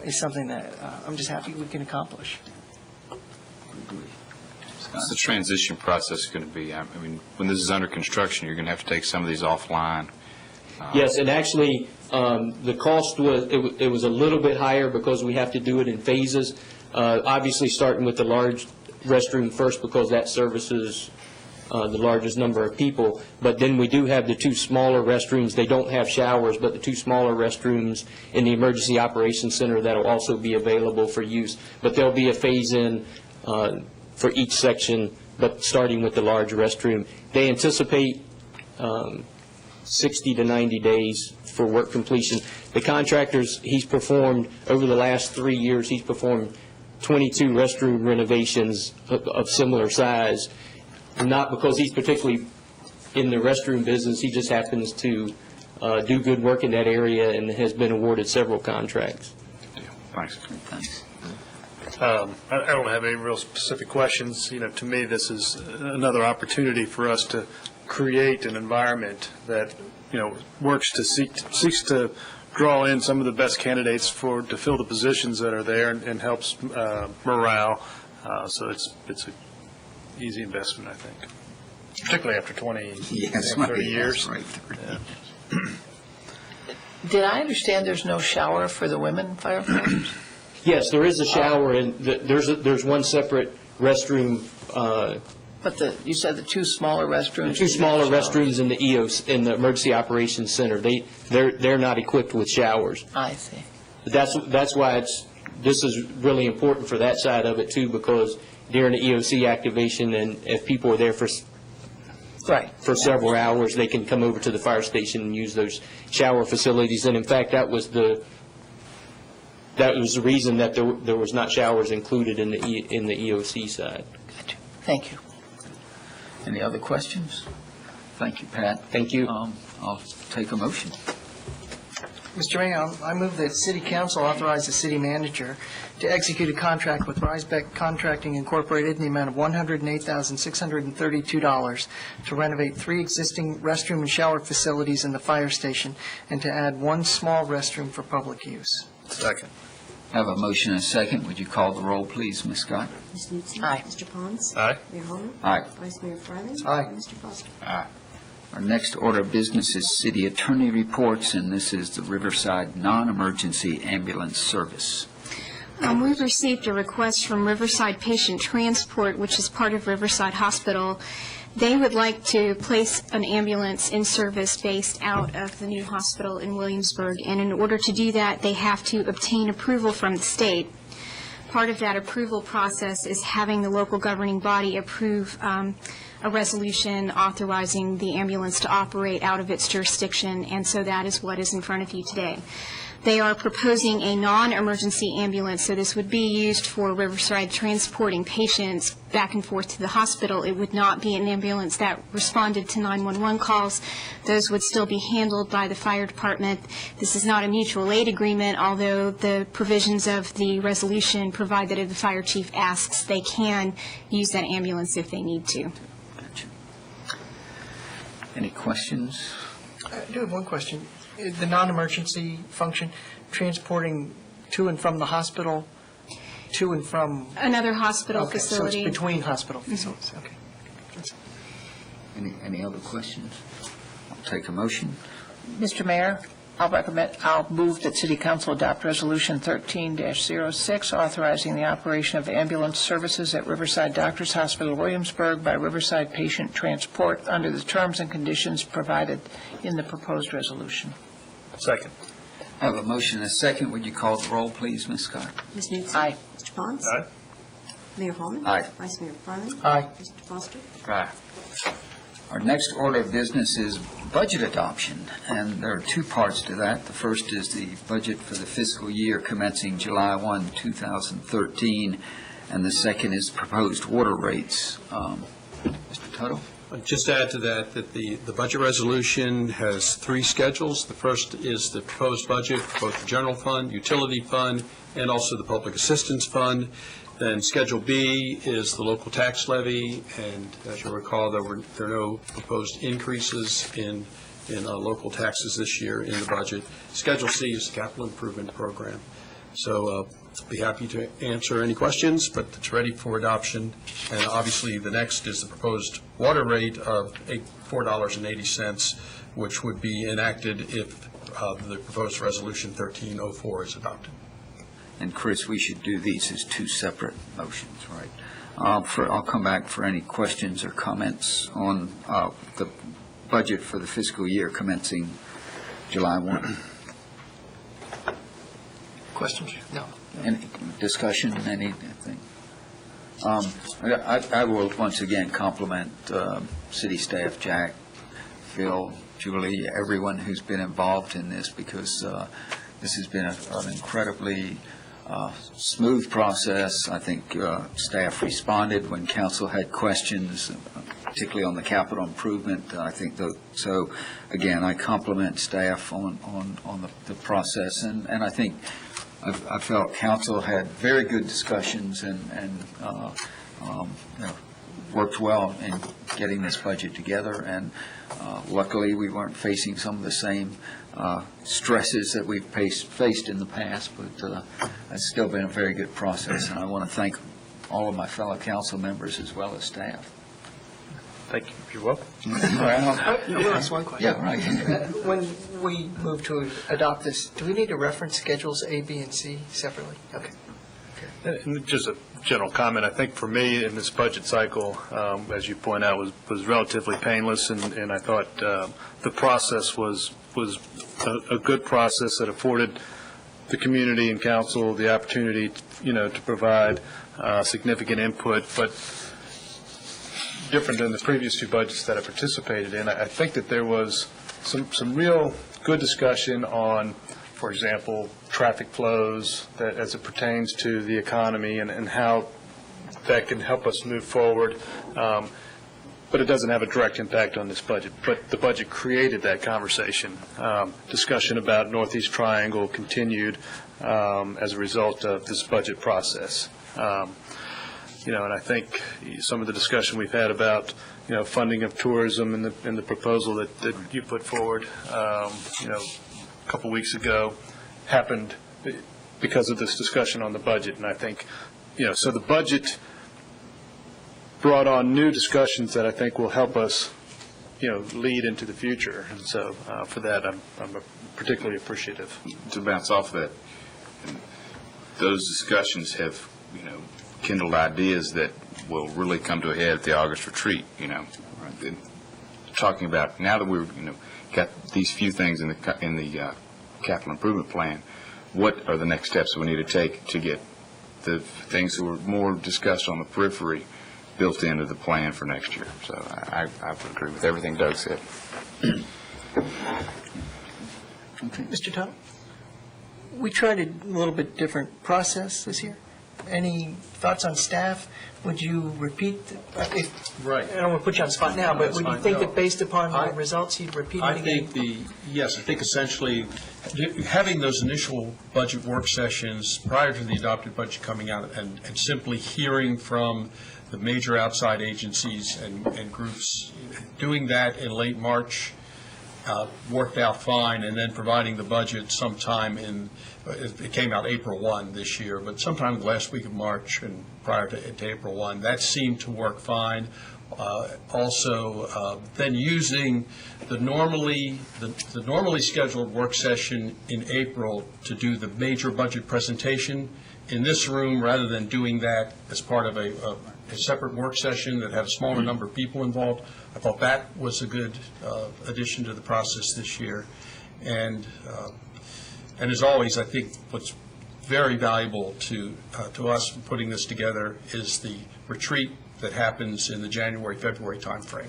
is something that I'm just happy we can accomplish. What's the transition process going to be? I mean, when this is under construction, you're going to have to take some of these offline. Yes, and actually, the cost was a little bit higher because we have to do it in phases. Obviously, starting with the large restroom first, because that services the largest number of people. But then we do have the 2 smaller restrooms. They don't have showers, but the 2 smaller restrooms in the Emergency Operations Center that will also be available for use. But there'll be a phase-in for each section, but starting with the large restroom. They anticipate 60 to 90 days for work completion. The contractors, he's performed, over the last 3 years, he's performed 22 restroom renovations of similar size, not because he's particularly in the restroom business. He just happens to do good work in that area and has been awarded several contracts. Yeah, thanks. Thanks. I don't have any real specific questions. You know, to me, this is another opportunity for us to create an environment that, you know, seeks to draw in some of the best candidates to fill the positions that are there, and helps morale. So it's an easy investment, I think, particularly after 30 years. Right. Yeah. Did I understand there's no shower for the women firefighters? Yes, there is a shower, and there's one separate restroom. But you said the 2 smaller restrooms? The 2 smaller restrooms in the EOS, in the Emergency Operations Center, they're not equipped with showers. I see. That's why this is really important for that side of it too, because during the EOC activation, and if people are there for several hours, they can come over to the fire station and use those shower facilities. And in fact, that was that was the reason that there was not showers included in the EOC side. Gotcha. Thank you. Any other questions? Thank you, Pat. Thank you. I'll take a motion. Mr. Mayor, I move that City Council authorize the city manager to execute a contract with Risebeck Contracting Incorporated in the amount of $108,632 to renovate 3 existing restroom and shower facilities in the fire station and to add 1 small restroom for public use. Second. Have a motion and a second. Would you call the roll, please, Ms. Scott? Ms. Newton. Aye. Mr. Pons. Aye. Mayor Holman. Aye. Vice Mayor Fryland. Aye. And Mr. Foster. Our next order of business is city attorney reports, and this is the Riverside Non-Emergency Ambulance Service. We've received a request from Riverside Patient Transport, which is part of Riverside Hospital. They would like to place an ambulance in service based out of the new hospital in Williamsburg, and in order to do that, they have to obtain approval from the state. Part of that approval process is having the local governing body approve a resolution authorizing the ambulance to operate out of its jurisdiction, and so that is what is in front of you today. They are proposing a non-emergency ambulance, so this would be used for Riverside transporting patients back and forth to the hospital. It would not be an ambulance that responded to 911 calls. Those would still be handled by the fire department. This is not a mutual aid agreement, although the provisions of the resolution provide that if the fire chief asks, they can use that ambulance if they need to. Gotcha. Any questions? I do have one question. The non-emergency function, transporting to and from the hospital, to and from... Another hospital Okay, facility. so it's between hospital facilities, okay. Any other questions? I'll take a motion. Mr. Mayor, I'll move that City Council adopt Resolution 13-06, authorizing the operation of ambulance services at Riverside Doctors Hospital, Williamsburg by Riverside Patient Transport under the terms and conditions provided in the proposed resolution. Second. I have a motion and a second. Would you call the roll, please, Ms. Scott? Ms. Newton. Aye. Mr. Pons. Aye. Mayor Holman. Aye. Vice Mayor Fryland. Aye. Mr. Foster. Our next order of business is budget adoption, and there are 2 parts to that. The first is the budget for the fiscal year commencing July 1, 2013, and the second is proposed water rates. Mr. Tuttle? I'd just add to that the budget resolution has 3 schedules. The first is the proposed budget for both the general fund, utility fund, and also the public assistance fund. Then Schedule B is the local tax levy, and as you'll recall, there are no proposed increases in local taxes this year in the budget. Schedule C is the capital improvement program. So I'll be happy to answer any questions, but it's ready for adoption. And obviously, the next is the proposed water rate of $4.80, which would be enacted if the proposed Resolution 1304 is adopted. And Chris, we should do these as 2 separate motions, right? I'll come back for any questions or comments on the budget for the fiscal year commencing July 1. Questions? No. Any discussion, anything? I will once again compliment city staff, Jack, Phil, Julie, everyone who's been involved in this, because this has been an incredibly smooth process. I think staff responded when council had questions, particularly on the capital improvement. I think so. Again, I compliment staff on the process, and I think I felt council had very good discussions and worked well in getting this budget together. And luckily, we weren't facing some of the same stresses that we've faced in the past, but it's still been a very good process, and I want to thank all of my fellow council members as well as staff. Thank you. You're welcome. I will ask one question. Yeah, right. When we move to adopt this, do we need to reference Schedules A, B, and C separately? Okay. And just a general comment, I think for me in this budget cycle, as you point out, was relatively painless, and I thought the process was a good process that afforded the community and council the opportunity, to provide significant input, but different than the previous 2 budgets that I participated in. I think that there was some real good discussion on for example, traffic flows that as it pertains to the economy and how that can help us move forward. But it doesn't have a direct impact on this budget. But the budget created that conversation. Discussion about Northeast Triangle continued as a result of this budget process. And I think some of the discussion we've had about, funding of tourism in the proposal that you put forward, a couple weeks ago happened because of this discussion on the budget. And I think, so the budget brought on new discussions that I think will help us, lead into the future. And so for that, I'm particularly appreciative. To bounce off that, those discussions have, kindled ideas that will really come to a head at the August retreat, talking about now that we've, got these few things in the capital improvement plan, what are the next steps we need to take to get the things that were more discussed on the periphery built into the plan for next year. So I would agree with everything Doug said. Mr. Tuttle, we tried a little bit different process this year. Any thoughts on staff? Would you repeat? Right. I don't want to put you on the spot now, but would you think that based upon I- the results, you'd repeat I it again? think I think essentially having those initial budget work sessions prior to the adopted budget coming out and simply hearing from the major outside agencies and groups, doing that in late March worked out fine, and then providing the budget sometime it came out April 1 this year, but sometime the last week of March and prior to April 1, that seemed to work fine. Also, then using the normally scheduled work session in April to do the major budget presentation in this room, rather than doing that as part of a separate work session that had a smaller number of people involved. I thought that was a good addition to the process this year. And as always, I think what's very valuable to us in putting this together is the retreat that happens in the January, February timeframe.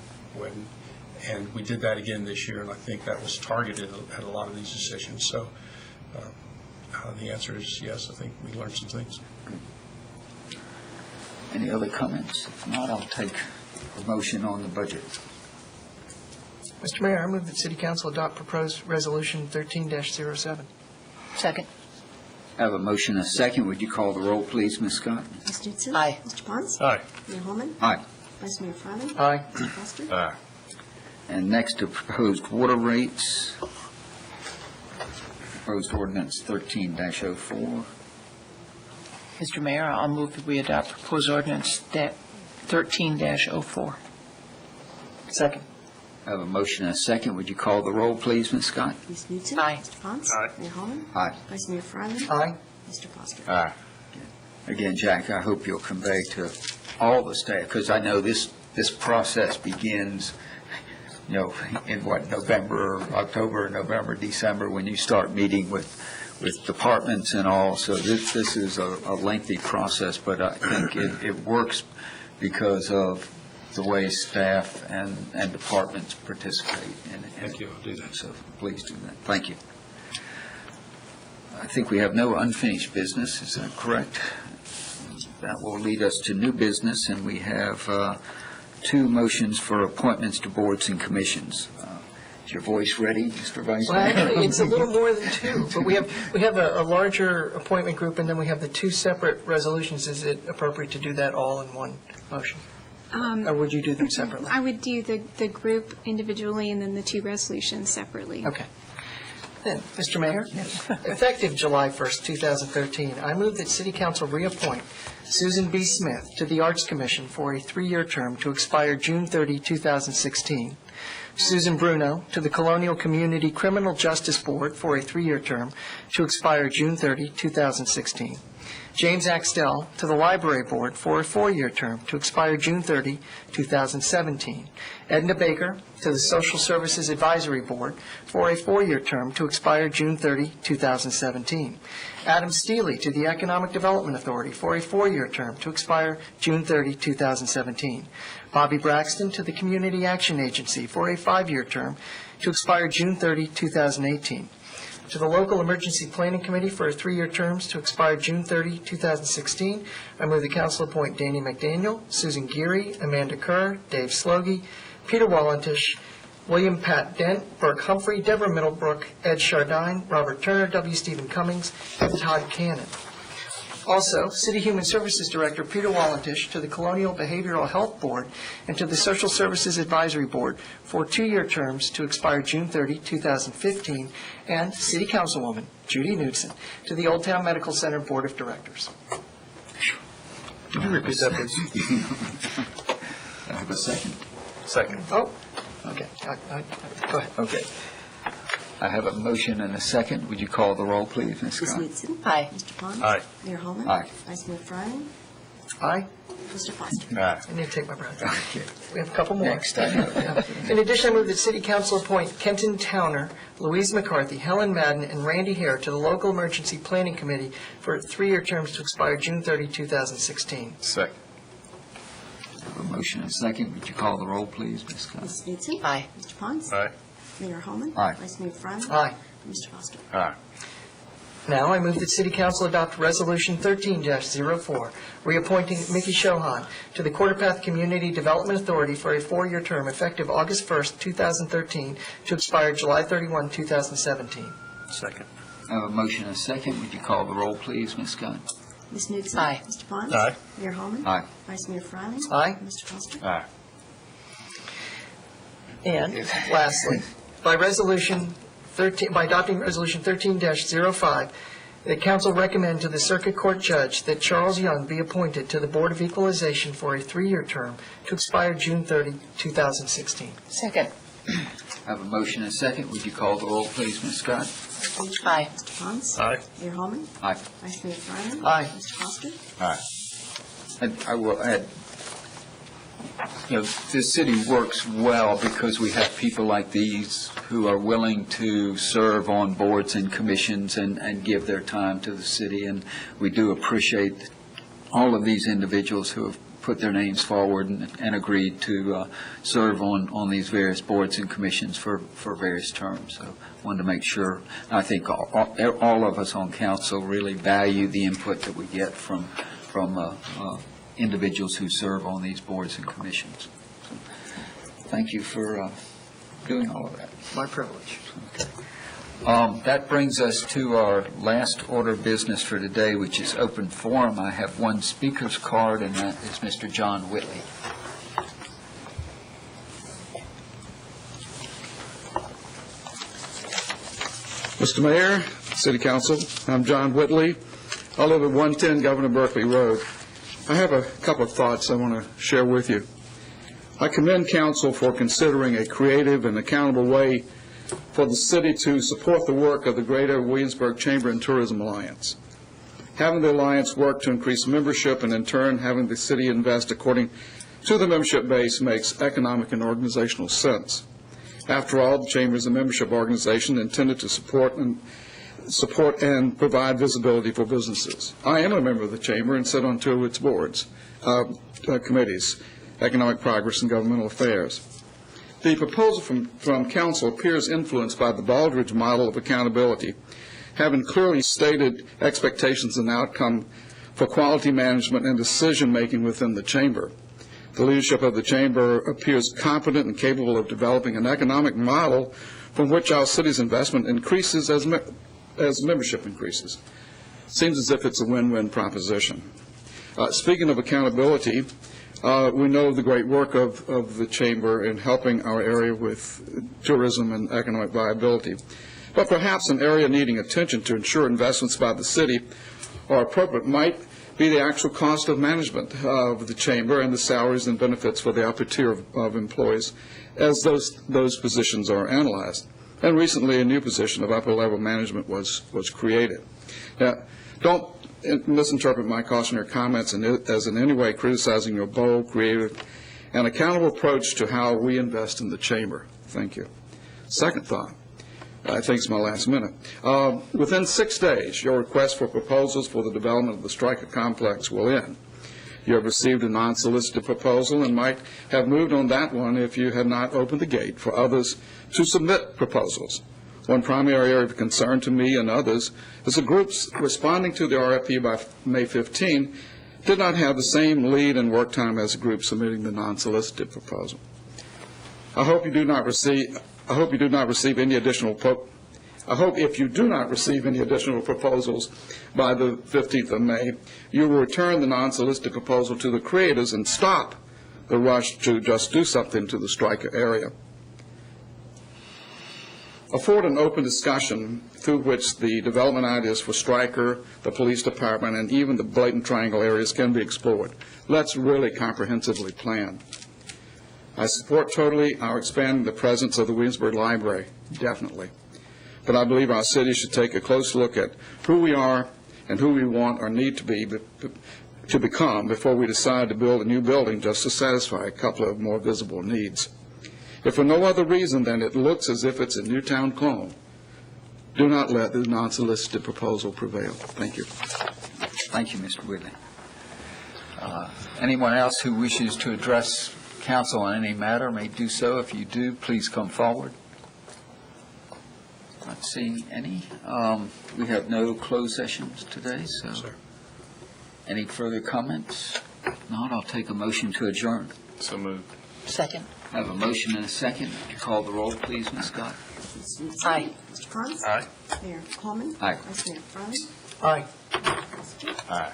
And we did that again this year, and I think that was targeted at a lot of these decisions. So the answer is yes, I think we learned some things. Any other comments? If not, I'll take a motion on the budget. Mr. Mayor, I move that City Council adopt proposed Resolution 13-07. Second. I have a motion and a second. Would you call the roll, please, Ms. Scott? Ms. Newton. Aye. Mr. Pons. Aye. Mayor Holman. Aye. Vice Mayor Fryland. Aye. Mr. Foster. Aye. And next, the proposed water rates. Proposed ordinance 13-04. Mr. Mayor, I'll move that we adopt proposed ordinance 13-04. Second. I have a motion and a second. Would you call the roll, please, Ms. Scott? Ms. Newton. Aye. Mr. Pons. Aye. Mayor Holman. Aye. Vice Mayor Fryland. Aye. Mr. Foster. Aye. Again, Jack, I hope you'll convey to all the staff, because I know this process begins, in November, October, November, December, when you start meeting with departments and all. So this is a lengthy process, but I think it works because of the way staff and departments participate in it. Thank you. I'll do that. So please do that. Thank you. I think we have no unfinished business. Is that correct? That will lead us to new business, and we have two motions for appointments to boards and commissions. Is your voice ready, Mr. Vice Well, Mayor? actually, it's a little more than two, but we have a larger appointment group, and then we have the two separate resolutions. Is it appropriate to do that all in one motion? Or would you do them separately? I would do the group individually and then the two resolutions separately. Okay. Then, Mr. Mayor, effective July 1st, 2013, I move that City Council reappoint Susan B. Smith to the Arts Commission for a 3-year term to expire June 30, 2016. Susan Bruno to the Colonial Community Criminal Justice Board for a 3-year term to expire June 30, 2016. James Axtell to the Library Board for a 4-year term to expire June 30, 2017. Edna Baker to the Social Services Advisory Board for a 4-year term to expire June 30, 2017. Adam Steely to the Economic Development Authority for a 4-year term to expire June 30, 2017. Bobby Braxton to the Community Action Agency for a 5-year term to expire June 30, 2018. to the Local Emergency Planning Committee for 3-year terms to expire June 30, 2016. I move the council appoint Danny McDaniel, Susan Geary, Amanda Kerr, Dave Slogy, Peter Wallendish, William Pat Dent, Burke Humphrey, Deborah Middlebrook, Ed Chardine, Robert Turner, W. Stephen Cummings, and Todd Cannon. Also, City Human Services Director Peter Wallendish to the Colonial Behavioral Health Board and to the Social Services Advisory Board for 2-year terms to expire June 30, 2015, and City Councilwoman Judy Knudsen to the Old Town Medical Center Board of Directors. Could you repeat that, please? I have a second. Second. Oh, okay. Go ahead. Okay. I have a motion and a second. Would you call the roll, please, Ms. Ms. Scott? Knudsen? Aye. Mr. Pons? Aye. Mayor Holman? Aye. Vice Mayor Fryland? Aye. Mr. Foster? Aye. I need to take my breath. Okay. We have a couple more. Next, I have. In addition, I move that City Council appoint Kenton Towner, Louise McCarthy, Helen Madden, and Randy Hare to the Local Emergency Planning Committee for 3-year terms to expire June 30, 2016. Second. I have a motion and a second. Would you call the roll, please, Ms. Scott? Ms. Knudsen? Aye. Mr. Pons? Aye. Mayor Holman? Aye. Vice Mayor Fryland? Aye. Mr. Foster? Aye. Now, I move that City Council adopt Resolution 13-04, reappointing Mickey Shohan to the Quarter Path Community Development Authority for a 4-year term effective August 1st, 2013, to expire July 31, 2017. Second. I have a motion and a second. Would you call the roll, please, Ms. Scott? Ms. Knudsen? Aye. Mr. Pons? Aye. Mayor Holman? Aye. Vice Mayor Fryland? Aye. Mr. Foster? Aye. And lastly, by adopting Resolution 13-05, the council recommend to the Circuit Court Judge that Charles Young be appointed to the Board of Equalization for a 3-year term to expire June 30, 2016. Second. I have a motion and a second. Would you call the roll, please, Ms. Scott? Aye. Mr. Pons? Aye. Mayor Holman? Aye. Vice Mayor Fryland? Aye. Mr. Foster? Aye. And I will add, the city works well because we have people like these who are willing to serve on boards and commissions and give their time to the city, and we do appreciate all of these individuals who have put their names forward and agreed to serve on these various boards and commissions for various terms. So wanted to make sure, I think all of us on council really value the input that we get from individuals who serve on these boards and commissions. So, thank you for doing all of that. My privilege. That brings us to our last order of business for today, which is open forum. I have one speaker's card, and that is Mr. John Whitley. Mr. Mayor, City Council, I'm John Whitley. I live at 110 Governor Berkeley Road. I have a couple of thoughts I want to share with you. I commend council for considering a creative and accountable way for the city to support the work of the Greater Williamsburg Chamber and Tourism Alliance. Having the alliance work to increase membership and in turn having the city invest according to the membership base makes economic and organizational sense. After all, the Chamber is a membership organization intended to support and provide visibility for businesses. I am a member of the Chamber and sit on 2 of its boards, committees, Economic Progress and Governmental Affairs. The proposal from Council appears influenced by the Baldrige model of accountability, having clearly stated expectations and outcome for quality management and decision-making within the Chamber. The leadership of the Chamber appears competent and capable of developing an economic model from which our city's investment increases as membership increases. Seems as if it's a win-win proposition. Speaking of accountability, we know the great work of the Chamber in helping our area with tourism and economic viability. But perhaps an area needing attention to ensure investments by the city are appropriate might be the actual cost of management of the Chamber and the salaries and benefits for the upper tier of employees as those positions are analyzed. And recently a new position of upper-level management was created. Now, don't misinterpret my cautionary comments as in any way criticizing your bold, creative, and accountable approach to how we invest in the Chamber. Thank you. Second thought, I think it's my last minute. Within 6 days, your request for proposals for the development of the Stryker complex will end. You have received a non-solicited proposal and might have moved on that one if you had not opened the gate for others to submit proposals. One primary area of concern to me and others is the groups responding to the RFP by May 15 did not have the same lead and work time as the group submitting the non-solicited proposal. I hope if you do not receive any additional proposals by the 15th of May, you will return the non-solicited proposal to the creators and stop the rush to just do something to the Stryker area. Afford an open discussion through which the development ideas for Stryker, the police department, and even the Blatant Triangle areas can be explored. Let's really comprehensively plan. I support totally our expanding the presence of the Williamsburg Library, definitely. But I believe our city should take a close look at who we are and who we want or need to become before we decide to build a new building just to satisfy a couple of more visible needs. If for no other reason than it looks as if it's a Newtown clone, do not let the non-solicited proposal prevail. Thank you. Thank you, Mr. Whitley. Anyone else who wishes to address council on any matter may do so. If you do, please come forward. Not seeing any. We have no closed sessions today, so any further comments? If not, I'll take a motion to adjourn. So moved. Second. I have a motion and a second. Would you call the roll, please, Ms. Scott? Ms. Newton. Aye. Mr. Franz. Aye. Mayor Coleman. Aye. Vice Mayor Fryland. Aye. Mr. Aye.